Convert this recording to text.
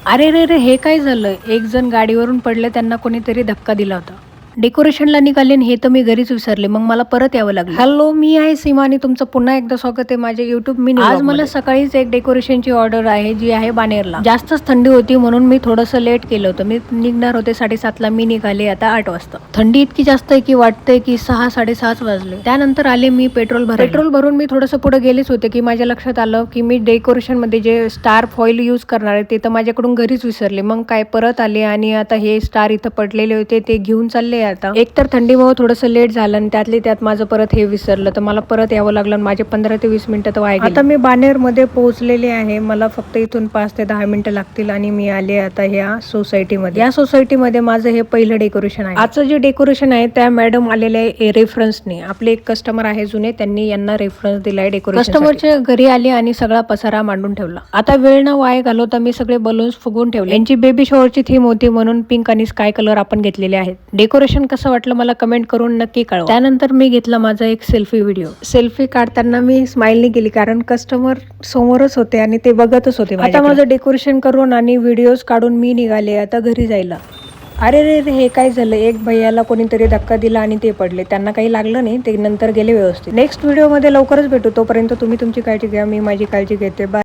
अरे रे रे, हे काय झालं? एक जण गाडीवरून पडले, त्यांना कोणीतरी धक्का दिला होता. डेकोरेशनला निघाले आणि हे तर मी घरीच विसरले. मग मला परत यावं लागलं. हॅलो, मी आहे सीमा आणि तुमचं पुन्हा एकदा स्वागत आहे माझ्या युट्यूब मिनी व्लॉग मध्ये. आज मला सकाळीच एक डेकोरेशनची ऑर्डर आहे, जी आहे बानेरला. जास्तच थंडी होती म्हणून मी थोडंसं लेट केलं होतं. मी निघणार होते 7:30ला, मी निघाले आता 8 वाजता. थंडी इतकी जास्त आहे की वाटतंय की 6-6:30 वाजले. त्यानंतर आले मी पेट्रोल भरून मी थोडंसं पुढे गेलेच होते की माझ्या लक्षात आलं की मी डेकोरेशन मध्ये जे स्टार फॉईल यूज करणार आहे ते तर माझ्याकडून घरीच विसरले. मग काय परत आले आणि आता हे स्टार इथं पडलेले होते ते घेऊन चालले. आता एकतर थंडीमुळे थोडंसं लेट झालं आणि त्यातली त्यात माझं परत हे विसरलं, तर मला परत यावं लागलं. माझे 15 ते 20 मिनिटं तर वाया गेली. आता मी बानेर मध्ये पोहोचलेले आहे. मला फक्त इथून 5 ते 10 मिनिटं लागतील आणि मी आले आता ह्या सोसायटीमध्ये. या सोसायटीमध्ये माझं हे पहिलं डेकोरेशन आहे. आजचं जे डेकोरेशन आहे त्या मॅडम आलेले आहे रेफरन्सने. आपले एक कस्टमर आहे जुने, त्यांनी यांना रेफरन्स दिलाय डेकोरेशन. कस्टमरच्या घरी आले आणि सगळा पसारा मांडून ठेवला. आता वेळ न वाया घालवता मी सगळे बलून्स फुगवून ठेवले. यांची बेबी शॉवरची थीम होती म्हणून पिंक आणि स्काय कलर आपण घेतलेले आहेत. डेकोरेशन कसं वाटलं मला कमेंट करून नक्की कळवा. त्यानंतर मी घेतला माझा एक सेल्फी व्हिडिओ. सेल्फी काढताना मी स्माइल नाही केली कारण कस्टमर समोरच होते आणि ते बघतच होते. आता माझं डेकोरेशन करून आणि व्हिडिओज काढून मी निघाले आता घरी जायला. अरे रे, हे काय झालं? एक भैयाला कोणीतरी धक्का दिला आणि ते पडले. त्यांना काही लागलं नाही, ते नंतर गेले व्यवस्थित. नेक्स्ट व्हिडिओ मध्ये लवकरच भेटू. तोपर्यंत तुम्ही तुमची काळजी घ्या, मी माझी काळजी घेते. बाय.